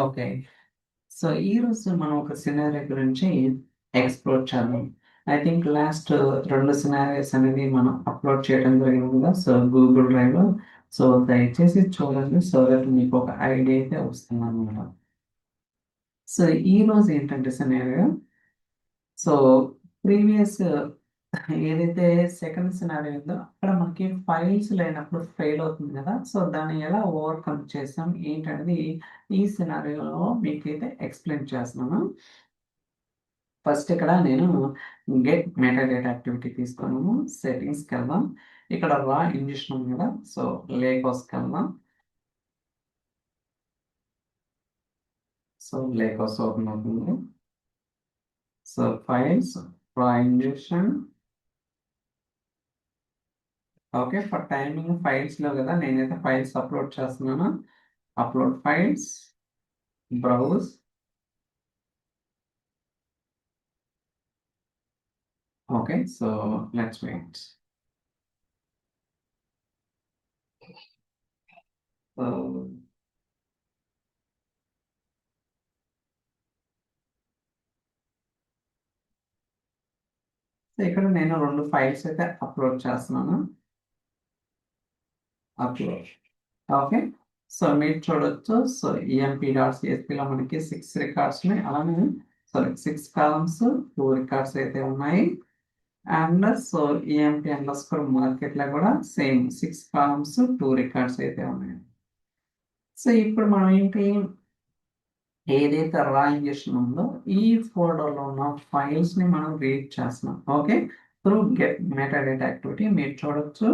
Okay. So ఈరోజు మనం ఒక సినారియో గురించి ఎక్స్ప్లోర్ చేద్దాం. ఐ థింక్ లాస్ట్ 2 సినారియోస్ అనేది మనం అప్లోడ్ చేయడం జరిగింది కదా, సో గూగుల్ డ్రైవ్లో. సో దయచేసి చూడండి, సో దట్ మీకు ఒక ఐడియా అయితే వస్తుంది అనమాట. సో ఈ రోజు ఏంటంటే సినారియో, సో ప్రీవియస్ ఏదైతే సెకండ్ సినారియో ఉందో అక్కడ మనకి ఫైల్స్ లేనప్పుడు ఫెయిల్ అవుతుంది కదా, సో దాన్ని ఎలా ఓవర్కమ్ చేస్తాం ఏంటనేది ఈ సినారియోలో మీకైతే ఎక్స్ప్లెయిన్ చేస్తున్నాను. ఫస్ట్ ఇక్కడ నేను గెట్ మెటాడేటా యాక్టివిటీ తీసుకున్నాము. సెట్టింగ్స్కి వెళ్దాం. ఇక్కడ రా ఇంజెక్షన్ ఉంది కదా, సో లేకోస్కి వెళ్దాం. సో లేకోస్ ఓపెన్ అవుతుంది. So files, raw injection. Okay, for timing ఫైల్స్లో కదా నేనైతే ఫైల్స్ అప్లోడ్ చేస్తున్నాను. Upload files, browse. Okay, so let's wait. So ఇక్కడ నేను 2 ఫైల్స్ అయితే అప్లోడ్ చేస్తున్నాను. అప్లోడ్. ఓకే, సో మీరు చూడొచ్చు. సో emp.csp లో మనకి 6 రికార్డ్స్ ఉన్నాయి. అలానే సారీ 6 కాలమ్స్, 2 రికార్డ్స్ అయితే ఉన్నాయి. అండ్ సో emp_market లో కూడా సేమ్ 6 కాలమ్స్, 2 రికార్డ్స్ అయితే ఉన్నాయి. సో ఇప్పుడు మనం ఏంటి, ఏదైతే రా ఇంజెక్షన్ ఉందో ఈ ఫోల్డర్లో ఉన్న ఫైల్స్ ని మనం రీడ్ చేస్తున్నాం. Okay, through get metadata activity మీరు చూడొచ్చు.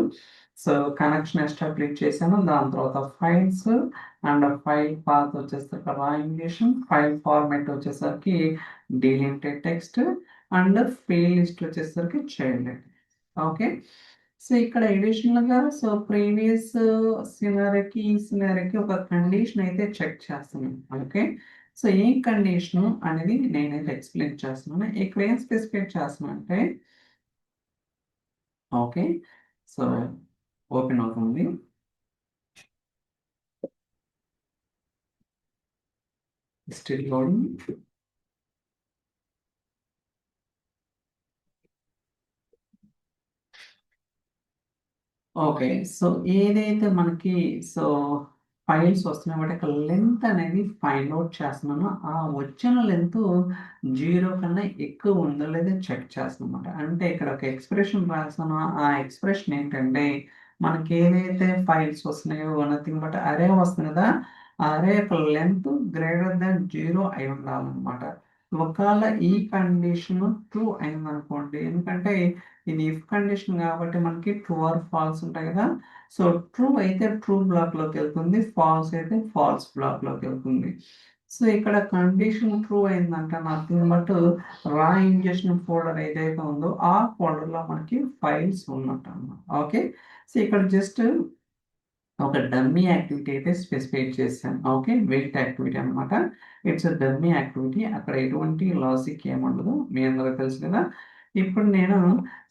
సో కనెక్షన్ ఎస్టాబ్లిష్ చేశాను. దాని తర్వాత ఫైల్స్ అండ్ ఫైల్ పాత్ వచ్చేసరికి రా ఇంజెక్షన్, ఫైల్ ఫార్మాట్ వచ్చేసరికి delimited text and field list వచ్చేసరికి చైల్డ్. ఓకే, సో ఇక్కడ అడిషనల్ గా సో ప్రీవియస్ సినారీకి ఈ సినారీకి ఒక కండిషన్ అయితే చెక్ చేస్తున్నాం. ఓకే, సో ఈ కండిషన్ అనేది నేనైతే ఎక్స్ప్లెయిన్ చేస్తున్నాను. ఇక్కడ ఏం స్పెసిఫై చేస్తున్నా అంటే, ఓకే, సో ఓపెన్ అవుతుంది. Still loading. ఓకే, సో ఏదైతే మనకి సో ఫైల్స్ వస్తున్నాయి వాటి యొక్క లెంత్ అనేది ఫైండ్ అవుట్ చేస్తున్నాను. ఆ వచ్చిన లెంత్ 0 కన్నా ఎక్కువ ఉందో లేదో చెక్ చేస్తున్నాను అనమాట. అంటే ఇక్కడ ఒక ఎక్స్ప్రెషన్ రాస్తాను. ఆ ఎక్స్ప్రెషన్ ఏంటంటే మనకి ఏదైతే ఫైల్స్ వస్తున్నాయో నథింగ్ బట్ అరే వస్తుంది కదా, ఆ అరే యొక్క లెంత్ గ్రేటర్ దాన్ 0 అయి ఉండాలన్నమాట. ఒకవేళ ఈ కండిషన్ ట్రూ అయింది అనుకోండి, ఎందుకంటే ఇది ఇఫ్ కండిషన్ కాబట్టి మనకి ట్రూ ఆర్ ఫాల్స్ ఉంటాయి కదా. సో ట్రూ అయితే ట్రూ బ్లాక్ లోకి వెళ్తుంది, ఫాల్స్ అయితే ఫాల్స్ బ్లాక్ లోకి వెళ్తుంది. సో ఇక్కడ కండిషన్ ట్రూ అయిందంటే నథింగ్ బట్ రా ఇంజెక్షన్ ఫోల్డర్ ఏదైతే ఉందో ఆ ఫోల్డర్ లో మనకి ఫైల్స్ ఉన్నట్టు అన్నమాట. ఓకే, సో ఇక్కడ జస్ట్ ఒక డమ్మీ యాక్టివిటీ అయితే స్పెసిఫై చేశాను. ఓకే, వెయిట్ యాక్టివిటీ అనమాట. It's dummy activity. అక్కడ ఎటువంటి లాజిక్ ఏముండదు, మీ అందరికి తెలుసు కదా. ఇప్పుడు నేను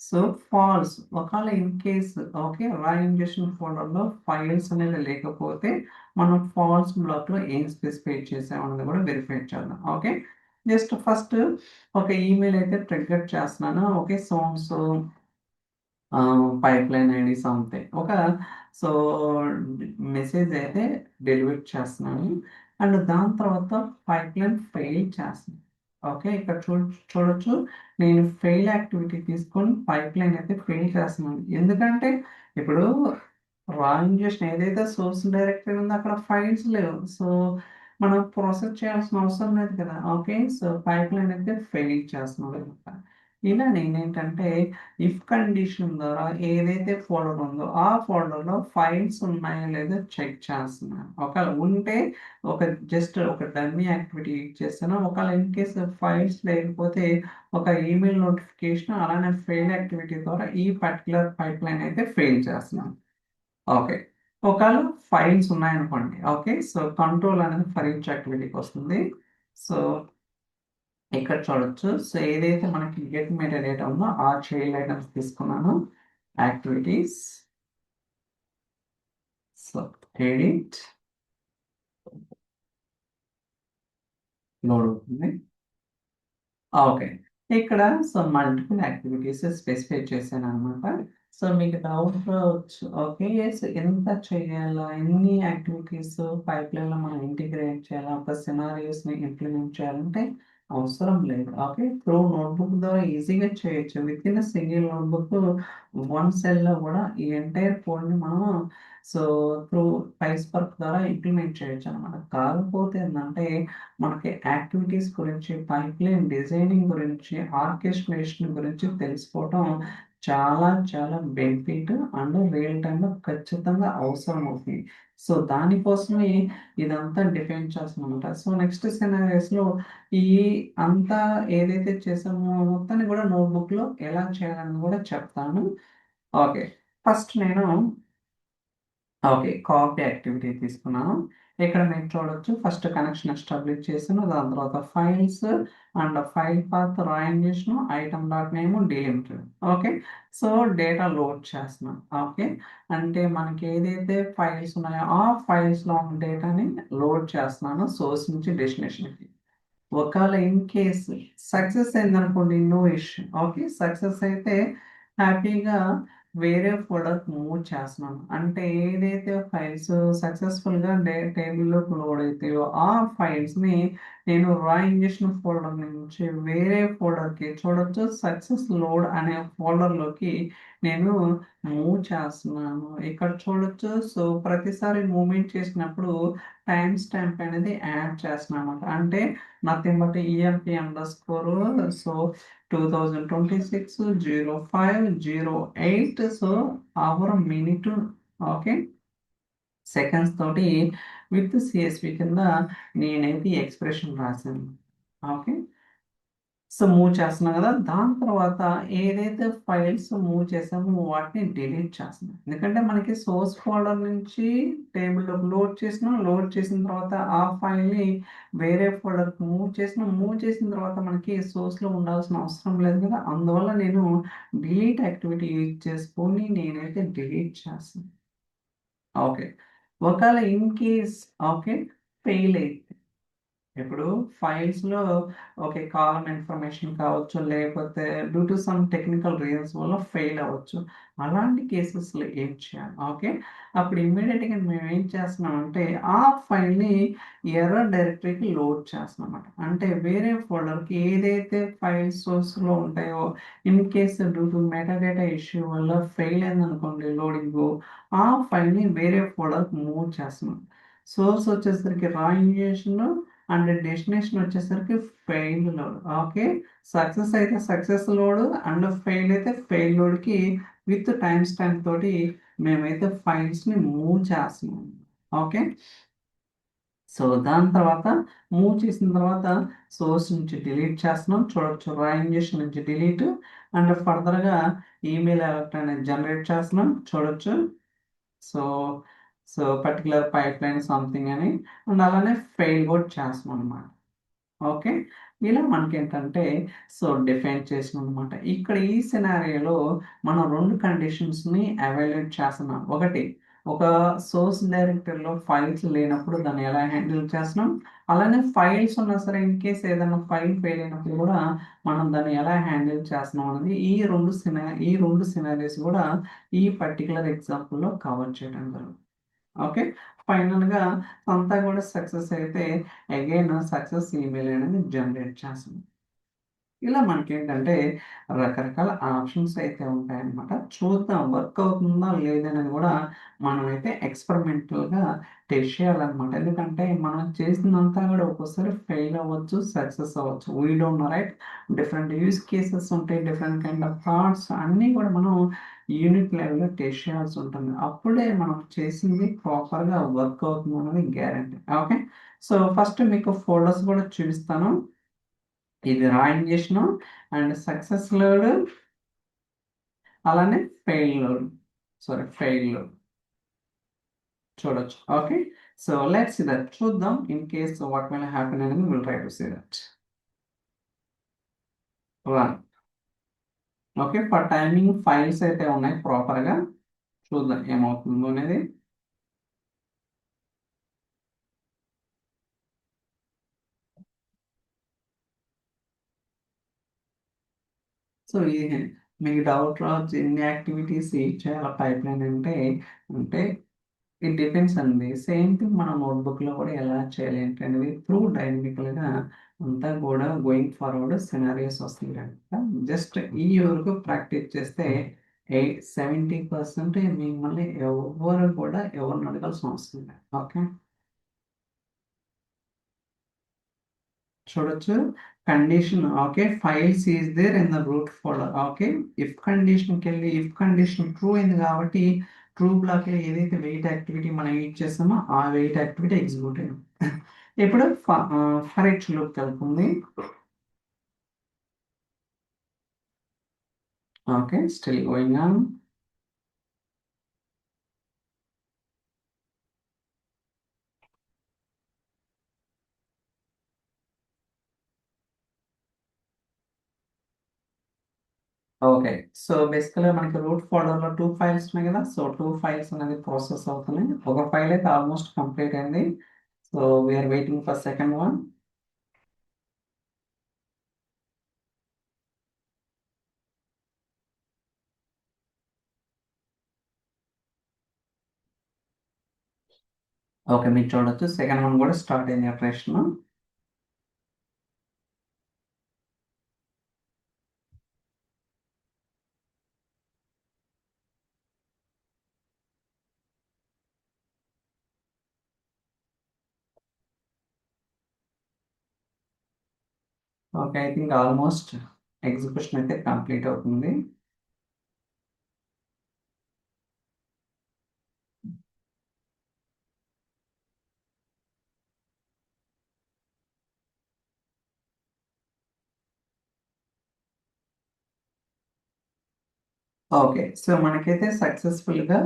సో ఫాల్స్ ఒకవేళ ఇన్ కేస్ ఓకే రా ఇంజెక్షన్ ఫోల్డర్లో ఫైల్స్ అనేది లేకపోతే మనం ఫాల్స్ బ్లాక్లో ఏం స్పెసిఫై చేసామన్నది కూడా వెరిఫై చేద్దాం. ఓకే, జస్ట్ ఫస్ట్ ఒక ఈమెయిల్ అయితే ట్రిగ్గర్ చేస్తున్నాను. Okay, so pipe line ID something ఒక సో మెసేజ్ అయితే డెలివర్ చేస్తున్నాను. అండ్ దాని తర్వాత పైప్ లైన్ ఫెయిల్ చేస్తున్నాను. ఓకే, ఇక్కడ చూడొచ్చు నేను ఫెయిల్ యాక్టివిటీ తీసుకొని పైప్ లైన్ అయితే ఫెయిల్ చేస్తున్నాను. ఎందుకంటే ఇప్పుడు రా ఇంజెక్షన్ ఏదైతే సోర్స్ డైరెక్టరీ ఉందో అక్కడ ఫైల్స్ లేవు. సో మనం ప్రాసెస్ చేయాల్సిన అవసరం లేదు కదా. ఓకే, సో పైప్ లైన్ అయితే ఫెయిల్ చేస్తున్నాడు అనమాట. ఇలా నేనేంటంటే ఇఫ్ కండిషన్ ద్వారా ఏదైతే ఫోల్డర్ ఉందో ఆ ఫోల్డర్లో ఫైల్స్ ఉన్నాయో లేదో చెక్ చేస్తున్నాను. ఒకవేళ ఉంటే ఒక జస్ట్ ఒక డమ్మీ యాక్టివిటీ చేస్తాను. ఒకవేళ ఇన్ కేస్ ఫైల్స్ లేకపోతే ఒక ఈమెయిల్ నోటిఫికేషన్ అలానే ఫెయిల్ యాక్టివిటీ ద్వారా ఈ పర్టికులర్ పైప్ లైన్ అయితే ఫెయిల్ చేస్తున్నాను. ఓకే, ఒకవేళ ఫైల్స్ ఉన్నాయనుకోండి. ఓకే, సో కంట్రోల్ అనేది ఫర్ ఈచ్ యాక్టివిటీకి వస్తుంది. సో ఇక్కడ చూడొచ్చు. సో ఏదైతే మనకి గెట్ మెటా డేటా ఉందో ఆ చైల్డ్ ఐటమ్స్ తీసుకున్నాను. యాక్టివిటీస్, సో ఎడిట్, లోడ్ అవుతుంది. ఓకే, ఇక్కడ సో మల్టిపుల్ యాక్టివిటీస్ స్పెసిఫై చేశాను అనమాట. సో మీకు డౌట్ రావచ్చు, ఓకే సో ఎంత చేయాలా, ఎన్ని యాక్టివిటీస్ పైప్ లైన్లో మనం ఇంటిగ్రేట్ చేయాలా, ఒక సినారియోస్ని ఇంప్లిమెంట్ చేయాలంటే అవసరం లేదు. ఓకే, త్రూ నోట్బుక్ ద్వారా ఈజీగా చేయొచ్చు. With in single notebook one సెల్లో కూడా ఈ ఎంటైర్ కోడ్ని మనం సో త్రూ పైస్పర్క్ ద్వారా ఇంప్లిమెంట్ చేయొచ్చు అనమాట. కాకపోతే ఏంటంటే మనకి యాక్టివిటీస్ గురించి, పైప్లైన్ డిజైనింగ్ గురించి, ఆర్కెస్ట్రేషన్ గురించి తెలుసుకోవటం చాలా చాలా బెనిఫిట్ అండ్ రియల్ టైంలో ఖచ్చితంగా అవసరం అవుతుంది. సో దానికోసమే ఇదంతా డిఫైన్ చేస్తామన్నమాట. సో నెక్స్ట్ సినారీస్లో ఈ అంతా ఏదైతే చేసామో మొత్తాన్ని కూడా నోట్బుక్లో ఎలా చేయాలని కూడా చెప్తాను. ఓకే, ఫస్ట్ నేను ఓకే కాపీ యాక్టివిటీ తీసుకున్నాను. ఇక్కడ మీరు చూడొచ్చు, ఫస్ట్ కనెక్షన్ ఎస్టాబ్లిష్ చేసాను, దాని తర్వాత ఫైల్స్ అండ్ ఫైల్ పాత్ రాయింగ్ చేసిన, item dot name delimited. Okay, so data load చేస్తున్నాను. ఓకే, అంటే మనకి ఏదైతే ఫైల్స్ ఉన్నాయో ఆ ఫైల్స్లో ఉన్న డేటాని లోడ్ చేస్తున్నాను సోర్స్ నుంచి డెస్టినేషన్కి. ఒకవేళ ఇన్ కేస్ సక్సెస్ అయిందనుకోండి, నో ఇష్యూ. ఓకే, సక్సెస్ అయితే హ్యాపీగా వేరే ఫోల్డర్కి మూవ్ చేస్తున్నాను. అంటే ఏదైతే ఫైల్స్ సక్సెస్ఫుల్గా టేబుల్లోకి లోడ్ అవుతాయో ఆ ఫైల్స్ని నేను రా ఇంజెక్షన్ ఫోల్డర్ నుంచి వేరే ఫోల్డర్కి చూడొచ్చు, సక్సెస్ లోడ్ అనే ఫోల్డర్లోకి నేను మూవ్ చేస్తున్నాను. ఇక్కడ చూడొచ్చు, సో ప్రతిసారి మూవ్మెంట్ చేసినప్పుడు టైం స్టాంప్ అనేది యాడ్ చేస్తున్నాను అనమాట. అంటే nothing but EMP under score so 2026-05-08 so our minute. Okay, seconds తోటి విత్ సిఎస్వి కింద నేనైతే ఎక్స్ప్రెషన్ రాశాను. ఓకే, సో మూవ్ చేస్తున్నాం కదా, దాని తర్వాత ఏదైతే ఫైల్స్ మూవ్ చేసామో వాటిని డిలీట్ చేస్తున్నాం. ఎందుకంటే మనకి సోర్స్ ఫోల్డర్ నుంచి టేబుల్లో లోడ్ చేసిన తర్వాత ఆ ఫైల్ని వేరే ఫోల్డర్కి మూవ్ చేసిన తర్వాత మనకి సోర్స్లో ఉండాల్సిన అవసరం లేదు కదా, అందువల్ల నేను డిలీట్ యాక్టివిటీ యూజ్ చేసుకొని నేనైతే డిలీట్ చేస్తాను. ఓకే, ఒకవేళ ఇన్ కేస్ ఓకే ఫెయిల్ అయితే, ఇప్పుడు ఫైల్స్లో ఓకే కాలం ఇన్ఫర్మేషన్ కావచ్చు, లేకపోతే due to some technical reasons వల్ల ఫెయిల్ అవ్వచ్చు. అలాంటి కేసెస్లో ఏం చేయాలి? ఓకే, అప్పుడు ఇమ్మీడియట్గా మేము ఏం చేస్తున్నామంటే ఆ ఫైల్ని ఎర్రర్ డైరెక్టరీకి లోడ్ చేస్తున్నాం అన్నమాట. అంటే వేరే ఫోల్డర్కి ఏదైతే ఫైల్ సోర్స్లో ఉంటాయో, in case due to metadata issue వల్ల ఫెయిల్ అయిందనుకోండి లోడింగ్, ఆ ఫైల్ని వేరే ఫోల్డర్కి మూవ్ చేస్తున్నాం. సోర్స్ వచ్చేసరికి రా ఇంజెక్షన్ అండ్ డెస్టినేషన్ వచ్చేసరికి ఫెయిల్ లోడ్. ఓకే, సక్సెస్ అయితే సక్సెస్ లోడ్ అండ్ ఫెయిల్ అయితే ఫెయిల్ లోడ్కి విత్ టైం స్టాంప్ తోటి మేమైతే ఫైల్స్ని మూవ్ చేస్తున్నాం. ఓకే, సో దాని తర్వాత మూవ్ చేసిన తర్వాత సోర్స్ నుంచి డిలీట్ చేస్తున్నాం. చూడొచ్చు, రా ఇంజెక్షన్ నుంచి డిలీట్ అండ్ ఫర్దర్గా ఈమెయిల్ అలర్ట్ అనేది జనరేట్ చేస్తున్నాం. చూడొచ్చు, so so particular pipe line something అని అండ్ అలానే ఫెయిల్ కూడా చేస్తున్నాం అనమాట. ఓకే, ఇలా మనకేంటంటే సో డిఫైన్ చేసిన అనమాట. ఇక్కడ ఈ సినారియోలో మనం రెండు కండిషన్స్ని అవాల్యుయేట్ చేస్తున్నాం. ఒకటి, ఒక సోర్స్ డైరెక్టరీలో ఫైల్స్ లేనప్పుడు దాన్ని ఎలా హ్యాండిల్ చేస్తున్నాం, అలానే ఫైల్స్ ఉన్నా సరే ఇన్ కేస్ ఏదైనా ఫైల్ ఫెయిల్ అయినప్పుడు కూడా మనం దాన్ని ఎలా హ్యాండిల్ చేస్తున్నాం అనేది ఈ రెండు సినారీస్ కూడా ఈ పర్టికులర్ ఎగ్జాంపుల్లో కవర్ చేయడం జరుగుతుంది. ఓకే, ఫైనల్గా అంతా కూడా సక్సెస్ అయితే అగైన్ సక్సెస్ ఈమెయిల్ అనేది జనరేట్ చేస్తుంది. ఇలా మనకేంటంటే రకరకాల ఆప్షన్స్ అయితే ఉంటాయన్నమాట. చూద్దాం వర్క్ అవుతుందా లేదనేది కూడా మనమైతే ఎక్స్పెరిమెంటల్గా టెస్ట్ చేయాలన్నమాట. ఎందుకంటే మనం చేసినంతా కూడా ఒక్కోసారి ఫెయిల్ అవ్వచ్చు, సక్సెస్ అవ్వచ్చు. We don't know right. Different use cases ఉంటాయి, డిఫరెంట్ కైండ్ ఆఫ్ థాట్స్ అన్నీ కూడా మనం యూనిట్ లెవెల్లో టెస్ట్ చేయాల్సి ఉంటుంది. అప్పుడే మనం చేసింది ప్రాపర్గా వర్క్ అవుతుంది అనేది గ్యారంటీ. ఓకే, సో ఫస్ట్ మీకు ఫోల్డర్స్ కూడా చూపిస్తాను. ఇది raw injection and success load అలానే ఫెయిల్ లోడ్ చూడొచ్చు. Okay, so let's see that. చూద్దాం in case what will happen అనేది will try to see that. Run. Okay, for timing files అయితే ఉన్నాయి ప్రాపర్గా. చూద్దాం ఏమవుతుందో అనేది. సో ఇది మీకు డౌట్ రావచ్చు, ఎన్ని యాక్టివిటీస్ చేయాలి పైప్ లైన్ అంటే ఇట్ డిపెండ్స్ అండి. సేమ్ థింగ్ మన నోట్బుక్లో కూడా ఎలా చేయాలి ఏంటనేది త్రూ డైనమికల్గా అంతా కూడా గోయింగ్ ఫార్వర్డ్ సినారియోస్ వస్తుంది కనుక జస్ట్ ఈ వరకు ప్రాక్టీస్ చేస్తే 70% మిమ్మల్ని ఎవరు కూడా ఎవరిని అడగాల్సిన అవసరం లేదు. ఓకే, చూడొచ్చు. Condition okay, files is there in the root folder. Okay, if కండిషన్కి వెళ్ళి ఇఫ్ కండిషన్ ట్రూ అయింది కాబట్టి ట్రూ బ్లాక్ లో ఏదైతే వెయిట్ యాక్టివిటీ మనం యూజ్ చేస్తామో ఆ వెయిట్ యాక్టివిటీ ఎగ్జిక్యూట్ అయింది. ఇప్పుడు ఫర్ ఎచ్ లూప్ వెళ్తుంది. Okay, still going on. Okay, so బేసికల్గా మనకి రూట్ ఫోల్డర్లో 2 ఫైల్స్ ఉన్నాయి కదా. సో 2 ఫైల్స్ అనేది ప్రాసెస్ అవుతున్నాయి. ఒక ఫైల్ అయితే ఆల్మోస్ట్ కంప్లీట్ అయింది. So we are waiting for second one. Okay, మీరు చూడొచ్చు సెకండ్ వన్ కూడా స్టార్ట్ అయింది operation. Okay, I think almost execution అయితే కంప్లీట్ అవుతుంది. ఓకే, సో మనకైతే సక్సెస్ఫుల్గా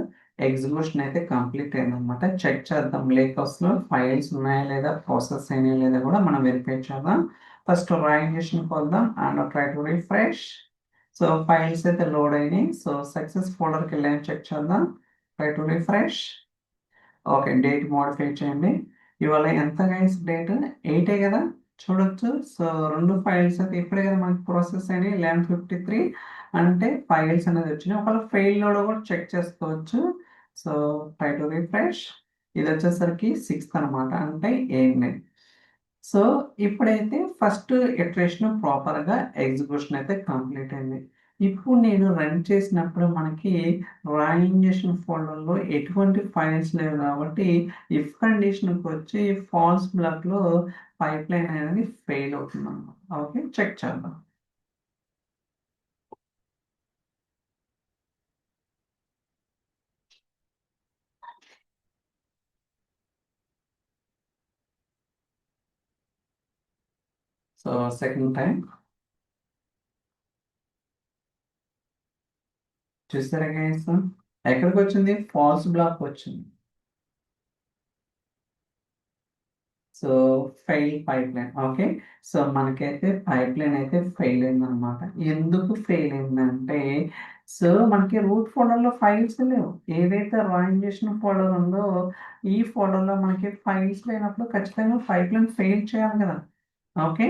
ఎగ్జిక్యూషన్ అయితే కంప్లీట్ అయిందనమాట. చెక్ చేద్దాం లేకస్లో ఫైల్స్ ఉన్నాయా లేదా, ప్రాసెస్ అయినాయా లేదా కూడా మనం వెరిఫై చేద్దాం. ఫస్ట్ రా ఇంజెక్షన్కి వద్దాం and try to refresh. So files అయితే లోడ్ అయినాయి. సో సక్సెస్ ఫోల్డర్కి వెళ్ళి చెక్ చేద్దాం. Try to refresh. Okay, date modify చేయండి. ఇవాళ ఎంత గైస్ డేట్? 8 కదా. చూడొచ్చు. సో 2 ఫైల్స్ అయితే ఇప్పుడే కదా మనకి ప్రాసెస్ అయినాయి. 11:53 అంటే ఫైల్స్ అనేది వచ్చినాయి. ఒకవేళ ఫెయిల్ లోడ్ కూడా చెక్ చేసుకోవచ్చు. So try to refresh. ఇది వచ్చేసరికి 6th అనమాట, అంటే 8. సో ఇప్పుడైతే ఫస్ట్ ఇటరేషన్ ప్రాపర్గా ఎగ్జిక్యూషన్ అయితే కంప్లీట్ అయింది. ఇప్పుడు నేను రన్ చేసినప్పుడు మనకి రా ఇంజెక్షన్ ఫోల్డర్లో ఎటువంటి ఫైల్స్ లేవు కాబట్టి ఇఫ్ కండిషన్కి వచ్చి ఫాల్స్ బ్లాక్లో పైప్ లైన్ అనేది ఫెయిల్ అవుతుంది అన్నమాట. ఓకే, చెక్ చేద్దాం. సో సెకండ్ టైం చూసారా గైస్, ఎక్కడికి వచ్చింది? ఫాల్స్ బ్లాక్ వచ్చింది. So fail pipe line. Okay, so మనకైతే పైప్ లైన్ అయితే ఫెయిల్ అయిందనమాట. ఎందుకు ఫెయిల్ అయిందంటే సో మనకి రూట్ ఫోల్డర్లో ఫైల్స్ లేవు. ఏదైతే డ్రాయింగ్ చేసిన ఫోల్డర్ ఉందో ఈ ఫోల్డర్లో మనకి ఫైల్స్ లేనప్పుడు ఖచ్చితంగా పైప్ లైన్ ఫెయిల్ చేయాలి కదా. ఓకే,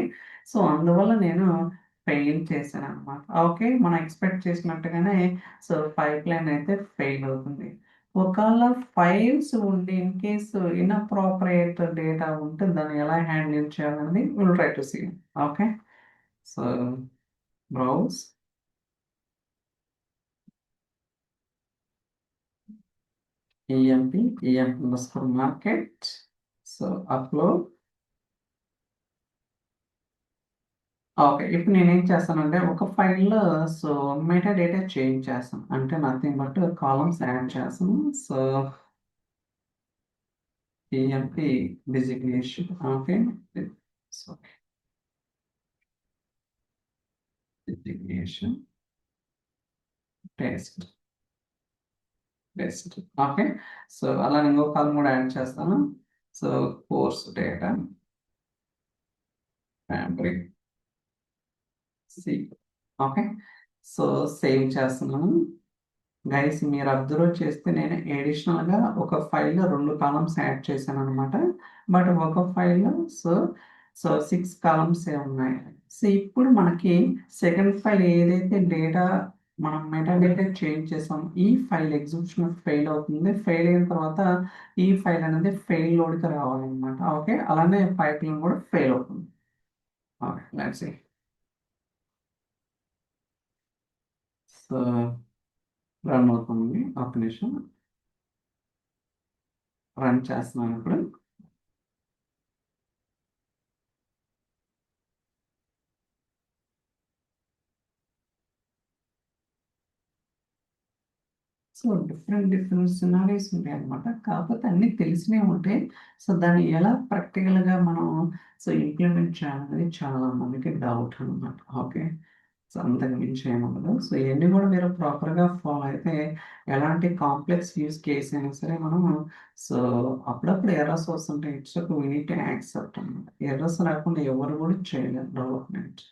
సో అందువల్ల నేను ఫెయిల్ చేశాను అనమాట. ఓకే, మనం ఎక్స్పెక్ట్ చేసినట్టుగానే సో పైప్ లైన్ అయితే ఫెయిల్ అవుతుంది. ఒకవేళ ఫైల్స్ ఉండి ఇన్ కేసు ఇన్అప్రోప్రియేట్ డేటా ఉంటే దాన్ని ఎలా హ్యాండిల్ చేయాలని will try to see. Okay, so browse emp_market. So upload. Okay, ఇప్పుడు నేనేం చేస్తానంటే ఒక ఫైల్లో సో మెటా డేటా చేంజ్ చేస్తాను, అంటే నథింగ్ బట్ కాలమ్స్ యాడ్ చేస్తాను. So emp designation. Okay, so designation test test. Okay, so అలా ఇంకో కాలం కూడా యాడ్ చేస్తాను. So course data fabric C okay. So save చేస్తున్నాను. గైస్ మీరు అబ్జర్వ్ చేస్తే నేను ఎడిషనల్గా ఒక ఫైల్లో 2 కాలమ్స్ యాడ్ చేశాను అనమాట. బట్ ఒక ఫైల్లో సో సో 6 కాలమ్స్ ఉన్నాయి. సో ఇప్పుడు మనకి సెకండ్ ఫైల్ ఏదైతే డేటా మనం మెటాడేటా చేంజ్ చేసాం, ఈ ఫైల్ ఎగ్జిక్యూషన్ ఫెయిల్ అవుతుంది. ఫెయిల్ అయిన తర్వాత ఈ ఫైల్ అనేది ఫెయిల్ లోడ్కి రావాలన్నమాట. ఓకే, అలానే పైప్లైన్ కూడా ఫెయిల్ అవుతుంది. Okay, let's see. So run అవుతుంది. ఒక నిమిషం రన్ చేస్తున్నాను ఇప్పుడు. సో డిఫరెంట్ డిఫరెంట్ సినారీస్ ఉంటాయి అన్నమాట. కాకపోతే అన్నీ తెలిసినవి ఉంటాయి. సో దాన్ని ఎలా ప్రాక్టికల్గా మనం సో ఇంప్లిమెంట్ చేయాలనేది చాలా మందికి డౌట్ అనమాట. ఓకే, సో అంతకు మించి ఏముండదు. సో ఇవన్నీ కూడా మీరు ప్రాపర్గా ఫాలో అయితే ఎలాంటి కాంప్లెక్స్ యూస్ కేస్ అయినా సరే మనం సో అప్పుడప్పుడు ఎర్రర్స్ వస్తుంటాయి. ఇట్స్ ఒక వీ నీడ్ టు యాక్సెప్ట్ అనమాట. ఎర్రర్స్ రాకుండా ఎవరు కూడా చేయలేరు డెవలప్మెంట్.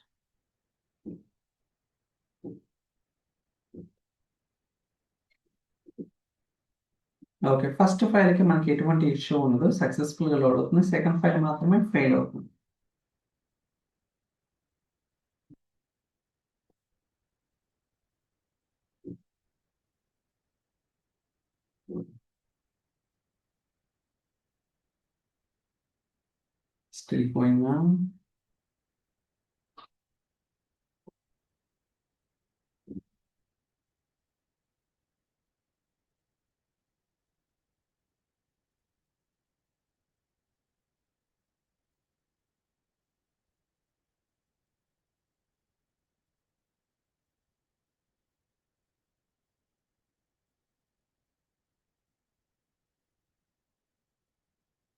ఓకే, ఫస్ట్ ఫైల్కి మనకి ఎటువంటి ఇష్యూ ఉండదు, సక్సెస్ఫుల్గా లోడ్ అవుతుంది. సెకండ్ ఫైల్ మాత్రమే ఫెయిల్ అవుతుంది. Still going on.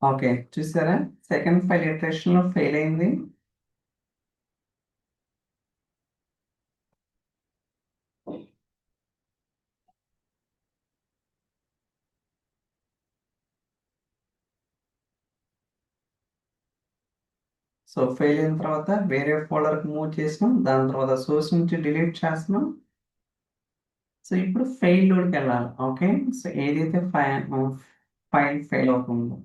ఓకే, చూసారా సెకండ్ ఫైల్ ఇటరేషన్ లో ఫెయిల్ అయింది. సో ఫెయిల్ అయిన తర్వాత వేరే ఫోల్డర్కి మూవ్ చేసినాం. దాని తర్వాత సోర్స్ నుంచి డిలీట్ చేస్తున్నాం. సో ఇప్పుడు ఫెయిల్ లోడ్కి వెళ్ళాలి. ఓకే, సో ఏదైతే ఫైల్ ఫెయిల్ అవుతుందో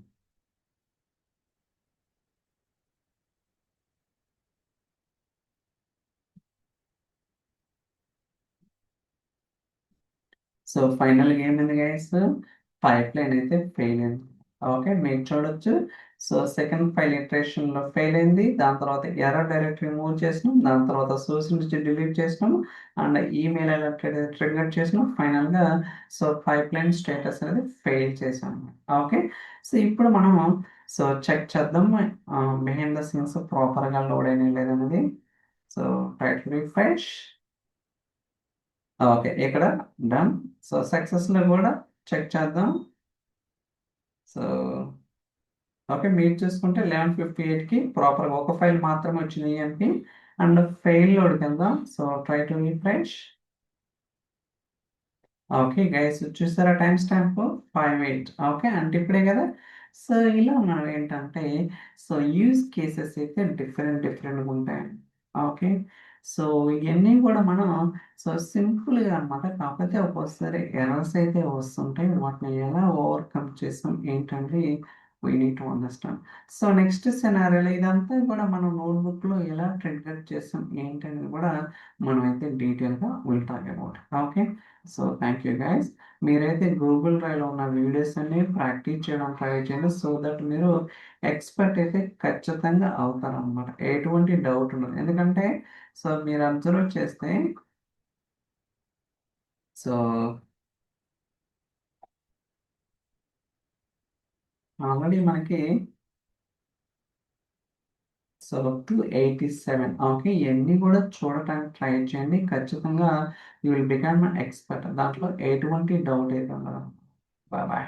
సో ఫైనల్గా ఏమైంది గైస్, పైప్ లైన్ అయితే ఫెయిల్ అయింది. ఓకే, మీరు చూడొచ్చు. సో సెకండ్ ఫైల్ ఇటరేషన్ లో ఫెయిల్ అయింది. దాని తర్వాత ఎర్రర్ డైరెక్టరీ మూవ్ చేసినాం. దాని తర్వాత సోర్స్ నుంచి డిలీట్ చేసినాం. అండ్ ఈమెయిల్ అలర్ట్ ట్రిగర్ చేసినాం. ఫైనల్ గా సో పైప్ లైన్ స్టేటస్ అనేది ఫెయిల్ చేసాం. ఓకే, సో ఇప్పుడు మనం సో చెక్ చేద్దాం బిహైండ్ ద సీన్స్ ప్రాపర్ గా లోడ్ అయినా లేదనేది. So try to refresh. Okay, ఇక్కడ డన్. సో సక్సెస్ లో కూడా చెక్ చేద్దాం. సో ఓకే, మీరు చూసుకుంటే 11:58కి ప్రాపర్గా ఒక ఫైల్ మాత్రమే వచ్చింది ఈఎంపి. అండ్ ఫెయిల్ లోడ్కి వెళ్దాం. So try to refresh. Okay guys, చూసారా టైం స్టాంప్ 5:08. ఓకే, అంటే ఇప్పుడే కదా. సో ఇలా మనం ఏంటంటే సో యూజ్ కేసెస్ అయితే డిఫరెంట్ డిఫరెంట్గా ఉంటాయండి. ఓకే, సో ఇవన్నీ కూడా మనం సో సింపుల్గా అనమాట. కాకపోతే ఒక్కోసారి ఎర్రర్స్ అయితే వస్తుంటాయి. వాటిని ఎలా ఓవర్కమ్ చేస్తాం ఏంటంటే we need to understand. So next సినారియోలో ఇదంతా కూడా మనం నోట్బుక్లో ఎలా ట్రిగ్గర్ చేస్తాం ఏంటనేది కూడా మనం అయితే డీటెయిల్గా will talk about. Okay, so thank you guys. మీరైతే గూగుల్ డ్రైవ్లో ఉన్న వీడియోస్ అన్ని ప్రాక్టీస్ చేయడం ట్రై చేయండి. సో దట్ మీరు ఎక్స్పర్ట్ అయితే ఖచ్చితంగా అవుతారనమాట. ఎటువంటి డౌట్ ఉండదు. ఎందుకంటే సో మీరు అబ్జర్వ్ చేస్తే సో ఆల్రెడీ మనకి సో 287. ఓకే, ఇవన్నీ కూడా చూడటానికి ట్రై చేయండి. ఖచ్చితంగా యూ విల్ బికమ్ ఎక్స్పర్ట్. దాంట్లో ఎటువంటి డౌట్ అయితే ఉండదు. Bye bye.